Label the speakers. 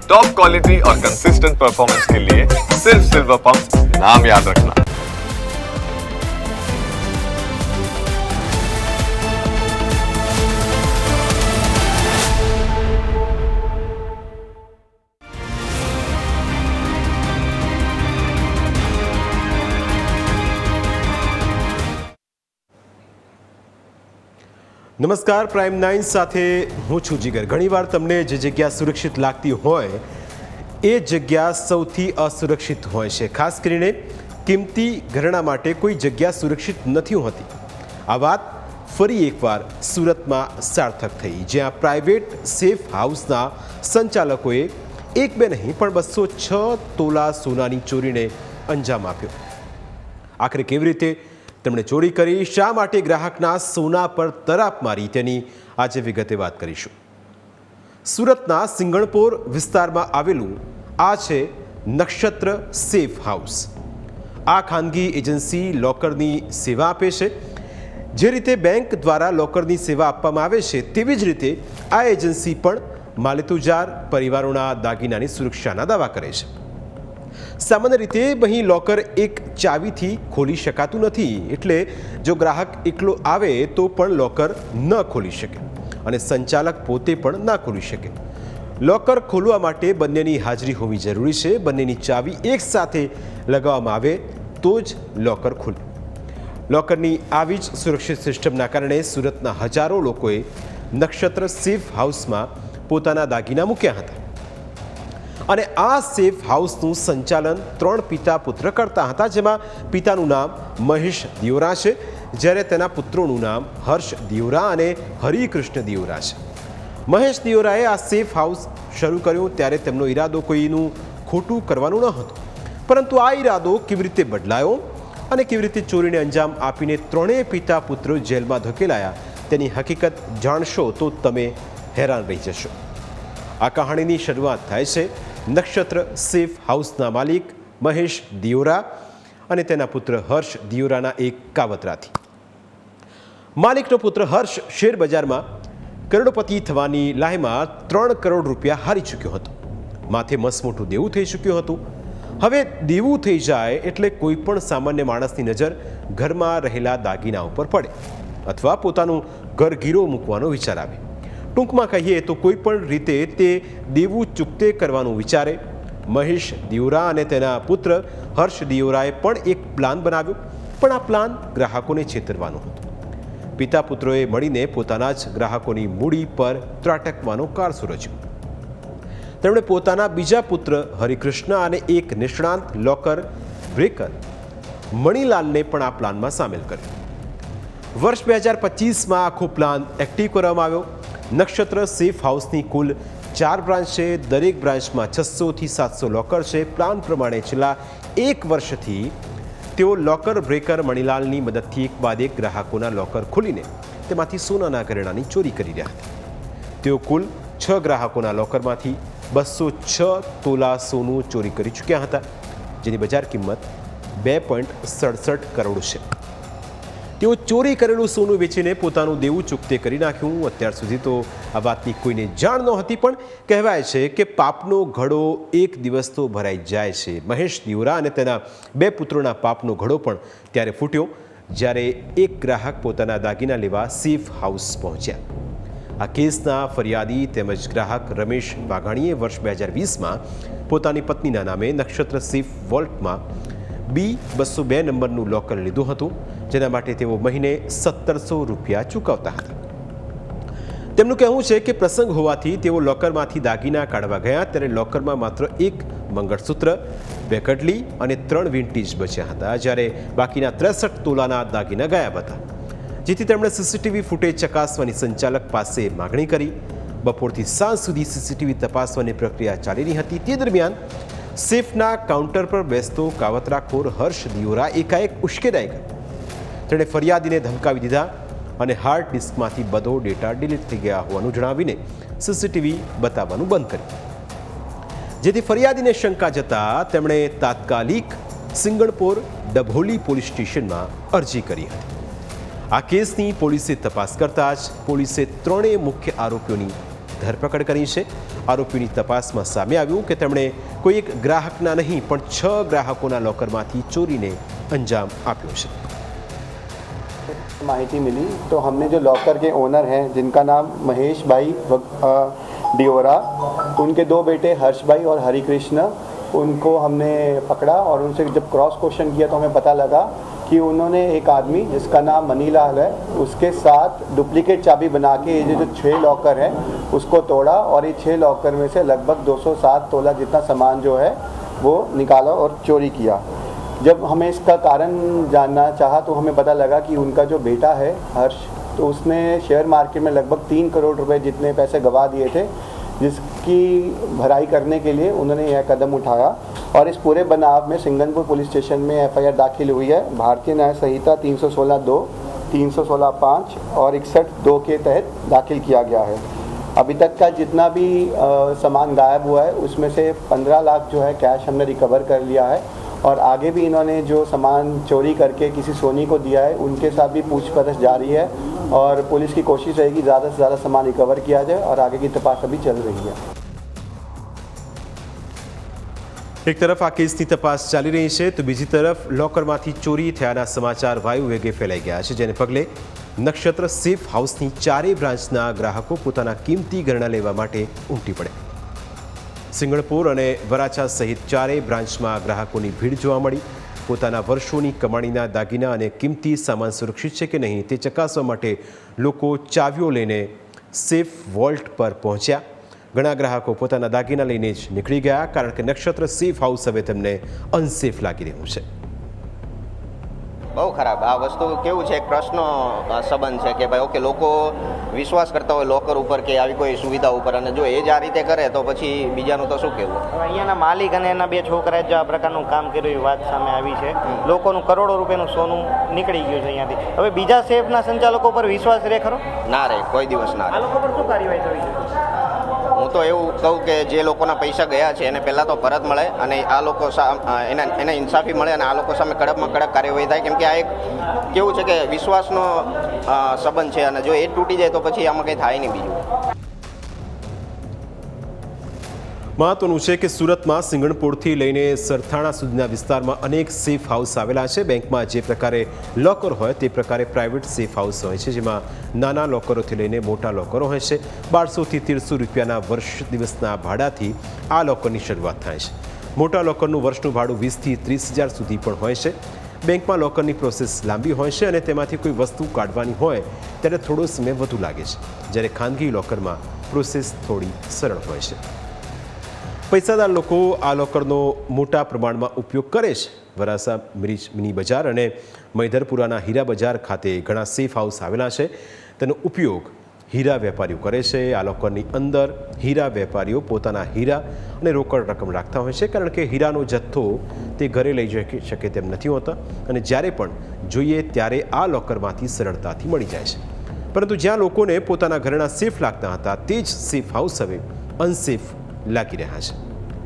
Speaker 1: Top quality और consistent performance के लिए सिर्फ सिल्वर पंप नाम याद रखना।
Speaker 2: નમસ્કાર, પ્રાઇમ 9 સાથે હું છું જીગર। ઘણીવાર તમને જે જગ્યા સુરક્ષિત લાગતી હોય એ જગ્યા સૌથી અસુરક્ષિત હોય છે। ખાસ કરીને કિંમતી ઘરેણાં માટે કોઈ જગ્યા સુરક્ષિત નથી હોતી। આ વાત ફરી એકવાર સુરતમાં સાર્થક થઈ, જ્યાં પ્રાઇવેટ સેફ હાઉસના સંચાલકોએ એક બે નહીં પણ 206 તોલા સોનાની ચોરીને અંજામ આપ્યો। આખરે કેવી રીતે તેમણે ચોરી કરી, શા માટે ગ્રાહકના સોના પર તરાપ મારી, તેની આજે વિગતે વાત કરીશું। સુરતના સિંગણપોર વિસ્તારમાં આવેલું આ છે નક્ષત્ર સેફ હાઉસ। આ ખાનગી એજન્સી લોકરની સેવા આપે છે। જે રીતે બેંક દ્વારા લોકરની સેવા આપવામાં આવે છે, તેવી જ રીતે આ એજન્સી પણ માલેતુજાર પરિવારોના દાગીનાની સુરક્ષાના દાવા કરે છે। સામાન્ય રીતે અહીં લોકર એક ચાવીથી ખોલી શકાતું નથી, એટલે જો ગ્રાહક એકલો આવે તો પણ લોકર ન ખોલી શકે અને સંચાલક પોતે પણ ના ખોલી શકે। લોકર ખોલવા માટે બંનેની હાજરી હોવી જરૂરી છે। બંનેની ચાવી એકસાથે લગાવવામાં આવે તો જ લોકર ખુલે। લોકરની આવી જ સુરક્ષિત સિસ્ટમના કારણે સુરતના હજારો લોકોએ નક્ષત્ર સેફ હાઉસમાં પોતાના દાગીના મૂક્યા હતા અને આ સેફ હાઉસનું સંચાલન 3 પિતા પુત્ર કરતા હતા, જેમાં પિતાનું નામ મહેશ દિયોરા છે, જ્યારે તેના પુત્રોનું નામ હર્ષ દિયોરા અને હરિકૃષ્ણ દિયોરા છે। મહેશ દિયોરાએ આ સેફ હાઉસ શરૂ કર્યું ત્યારે તેમનો ઈરાદો કોઈનું ખોટું કરવાનું ન હતો, પરંતુ આ ઈરાદો કેવી રીતે બદલાયો અને કેવી રીતે ચોરીને અંજામ આપીને 3 પિતા પુત્રો જેલમાં ધકેલાયા, તેની હકીકત જાણશો તો તમે હેરાન રહી જશો। આ કહાણીની શરૂઆત થાય છે નક્ષત્ર સેફ હાઉસના માલિક મહેશ દિયોરા અને તેના પુત્ર હર્ષ દિયોરાના એક કાવતરાથી। માલિકનો પુત્ર હર્ષ શેર બજારમાં કરોડપતિ થવાની લાહીમાં 3 કરોડ રૂપિયા હારી ચૂક્યો હતો। માથે મસમોટું દેવું થઈ ચૂક્યું હતું। હવે દેવું થઈ જાય એટલે કોઈ પણ સામાન્ય માણસની નજર ઘરમાં રહેલા દાગીના ઉપર પડે અથવા પોતાનું ઘર ગીરો મૂકવાનો વિચાર આવે। ટૂંકમાં કહીએ તો કોઈ પણ રીતે તે દેવું ચૂકતે કરવાનું વિચારે। મહેશ દિયોરા અને તેના પુત્ર હર્ષ દિયોરાએ પણ એક પ્લાન બનાવ્યો, પણ આ પ્લાન ગ્રાહકોને છેતરવાનો હતો। પિતા પુત્રોએ મળીને પોતાના જ ગ્રાહકોની મૂડી પર ત્રાટકવાનો કારસો રચ્યો। તેમણે પોતાના બીજા પુત્ર હરિકૃષ્ણ અને એક નિષ્ણાંત લોકર બ્રેકર મણીલાલને પણ આ પ્લાનમાં સામેલ કર્યો। વર્ષ 2025માં આખો પ્લાન એક્ટિવ કરવામાં આવ્યો। નક્ષત્ર સેફ હાઉસની કુલ 4 બ્રાન્ચ છે। દરેક બ્રાન્ચમાં 600 થી 700 લોકર છે। પ્લાન પ્રમાણે છેલ્લા 1 વર્ષથી તેઓ લોકર બ્રેકર મણીલાલની મદદથી એક બાદ એક ગ્રાહકોના લોકર ખોલીને તેમાંથી સોનાના ઘરેણાંની ચોરી કરી રહ્યા હતા। તેઓ કુલ 6 ગ્રાહકોના લોકરમાંથી 206 તોલા સોનું ચોરી કરી ચૂક્યા હતા, જેની બજાર કિંમત 2.67 કરોડ છે। તેઓ ચોરી કરેલું સોનું વેચીને પોતાનું દેવું ચૂકતે કરી નાખ્યું। અત્યાર સુધી તો આ વાતની કોઈને જાણ નહોતી, પણ કહેવાય છે કે પાપનો ઘડો એક દિવસ તો ભરાઈ જાય છે। મહેશ દિયોરા અને તેના 2 પુત્રોના પાપનો ઘડો પણ ત્યારે ફૂટ્યો જ્યારે એક ગ્રાહક પોતાના દાગીના લેવા સેફ હાઉસ પહોંચ્યા। આ કેસના ફરિયાદી તેમજ ગ્રાહક રમેશ વાઘાણીએ વર્ષ 2020માં પોતાની પત્નીના નામે નક્ષત્ર સેફ વોલ્ટમાં B202 નંબરનું લોકર લીધું હતું, જેના માટે તેઓ મહિને 1700 રૂપિયા ચૂકવતા હતા। તેમનું કહેવું છે કે પ્રસંગ હોવાથી તેઓ લોકરમાંથી દાગીના કાઢવા ગયા ત્યારે લોકરમાં માત્ર 1 મંગળસૂત્ર, 2 કડલી અને 3 વિન્ટેજ બચ્યા હતા, જ્યારે બાકીના 63 તોલાના દાગીના ગાયબ હતા। જેથી તેમણે સીસીટીવી ફૂટેજ ચકાસવાની સંચાલક પાસે માગણી કરી। બપોરથી સાંજ સુધી સીસીટીવી તપાસવાની પ્રક્રિયા ચાલી રહી હતી। તે દરમિયાન સેફના કાઉન્ટર પર બેસતો કાવતરાખોર હર્ષ દિયોરા એકાએક ઉશ્કેરાઈ ગયો। તેણે ફરિયાદીને ધમકાવી દીધા અને હાર્ડ ડિસ્કમાંથી બધો ડેટા ડિલીટ થઈ ગયા હોવાનું જણાવીને સીસીટીવી બતાવવાનું બંધ કર્યું, જેથી ફરિયાદીને શંકા જતા તેમણે તાત્કાલિક સિંગણપોર ડભોલી પોલીસ સ્ટેશનમાં અરજી કરી હતી। આ કેસની પોલીસે તપાસ કરતા જ પોલીસે 3 મુખ્ય આરોપીઓની ધરપકડ કરી છે આરોપીની તપાસમાં સામે આવ્યું કે તેમણે કોઈ એક ગ્રાહકના નહીં પણ 6 ગ્રાહકોના લોકરમાંથી ચોરીને અંજામ આપ્યો છે।
Speaker 3: माहिती मिली तो हमने जो लॉकर के ओनर हैं जिनका नाम महेश भाई डियोरा, उनके 2 बेटे हर्ष भाई और हरिकृष्ण, उनको हमने पकड़ा और उनसे जब क्रॉस क्वेश्चन किया तो हमें पता लगा कि उन्होंने एक आदमी जिसका नाम मनीलाल है उसके साथ डुप्लीकेट चाबी बना के ये जो 6 लॉकर है उसको तोड़ा और ये 6 लॉकर में से लगभग 207 तोला जितना सामान जो है वो निकाला और चोरी किया। जब हमें इसका कारण जानना चाहा तो हमें पता लगा कि उनका जो बेटा है हर्ष, तो उसने शेयर मार्केट में लगभग 3 करोड़ रुपए जितने पैसे गंवा दिए थे, जिसकी भराई करने के लिए उन्होंने यह कदम उठाया और इस पूरे बनाव में सिंगनपुर पुलिस स्टेशन में एफआईआर दाखिल हुई है। भारतीय न्याय संहिता 316(2), 316(5) और 61(2) के तहत दाखिल किया गया है। अभी तक का जितना भी सामान गायब हुआ है उसमें से 15 लाख जो है कैश हमने रिकवर कर लिया है और आगे भी इन्होंने जो सामान चोरी करके किसी सोनी को दिया है उनके साथ भी पूछपरछ जारी है और पुलिस की कोशिश रहेगी ज़्यादा से ज़्यादा सामान रिकवर किया जाए और आगे की तपास अभी चल रही है।
Speaker 2: એક તરફ આ કેસની તપાસ ચાલી રહી છે તો બીજી તરફ લોકરમાંથી ચોરી થયાના સમાચાર વાયુ વેગે ફેલાઈ ગયા છે, જેને પગલે નક્ષત્ર સેફ હાઉસની 4 બ્રાન્ચના ગ્રાહકો પોતાના કિંમતી ગરણા લેવા માટે ઉમટી પડે। સિંગણપુર અને વરાછા સહિત 4 બ્રાન્ચમાં ગ્રાહકોની ભીડ જોવા મળી। પોતાના વર્ષોની કમાણીના દાગીના અને કિંમતી સામાન સુરક્ષિત છે કે નહીં તે ચકાસવા માટે લોકો ચાવીઓ લઈને સેફ વોલ્ટ પર પહોંચ્યા। ઘણા ગ્રાહકો પોતાના દાગીના લઈને જ નીકળી ગયા કારણ કે નક્ષત્ર સેફ હાઉસ હવે તેમને અનસેફ લાગી રહ્યું છે।
Speaker 4: બહુ ખરાબ આ વસ્તુ કેવું છે, એક પ્રશ્ન સંબંધ છે કે ભાઈ ઓકે લોકો વિશ્વાસ કરતા હોય લોકર ઉપર કે આવી કોઈ સુવિધા ઉપર, અને જો એ જ આ રીતે કરે તો પછી બીજાનું તો શું કહેવું।
Speaker 5: અહીંયાના માલિક અને એના 2 છોકરાએ જો આ પ્રકારનું કામ કર્યું એ વાત સામે આવી છે। લોકોનું કરોડો રૂપિયાનું સોનું નીકળી ગયું છે અહીંયાથી। હવે બીજા સેફના સંચાલકો પર વિશ્વાસ રહે ખરો?
Speaker 4: ના રહે, કોઈ દિવસ ના
Speaker 5: આ
Speaker 4: રહે।
Speaker 5: લોકો પર શું કાર્યવાહી થવી જોઈએ?
Speaker 4: હું તો એવું કહું કે જે લોકોના પૈસા ગયા છે એને પહેલાં તો પરત મળે અને આ લોકો એને ઇન્સાફી મળે અને આ લોકો સામે કડકમાં કડક કાર્યવાહી થાય, કેમ કે આ એક કેવું છે કે વિશ્વાસનો સંબંધ છે અને જો એ તૂટી જાય તો પછી આમાં કંઈ થાય નહીં બીજું।
Speaker 2: મહત્વનું છે કે સુરતમાં સિંગણપુરથી લઈને સરથાણા સુધીના વિસ્તારમાં અનેક સેફ હાઉસ આવેલા છે। બેંકમાં જે પ્રકારે લોકર હોય તે પ્રકારે પ્રાઇવેટ સેફ હાઉસ હોય છે, જેમાં નાના લોકરોથી લઈને મોટા લોકરો હોય છે। 1200થી 1300 રૂપિયાના વર્ષ દિવસના ભાડાથી આ લોકરની શરૂઆત થાય છે। મોટા લોકરનું વર્ષનું ભાડું 20થી 30,000 સુધી પણ હોય છે। બેંકમાં લોકરની પ્રોસેસ લાંબી હોય છે અને તેમાંથી કોઈ વસ્તુ કાઢવાની હોય ત્યારે થોડો સમય વધુ લાગે છે, જ્યારે ખાનગી લોકરમાં પ્રોસેસ થોડી સરળ હોય છે। પૈસાદાર લોકો આ લોકરનો મોટા પ્રમાણમાં ઉપયોગ કરે છે। વરાસા મિની બજાર અને મૈધરપુરાના હીરા બજાર ખાતે ઘણા સેફ હાઉસ આવેલા છે। તેનો ઉપયોગ હીરા વેપારીઓ કરે છે। આ લોકરની અંદર હીરા વેપારીઓ પોતાના હીરા અને રોકડ રકમ રાખતા હોય છે, કારણ કે હીરાનો જથ્થો તે ઘરે લઈ જઈ શકે તેમ નથી હોતા અને જ્યારે પણ જોઈએ ત્યારે આ લોકરમાંથી સરળતાથી મળી જાય છે। પરંતુ જ્યાં લોકોને પોતાના ઘરના સેફ લાગતા હતા તે જ સેફ હાઉસ હવે અનસેફ લાગી રહ્યા છે।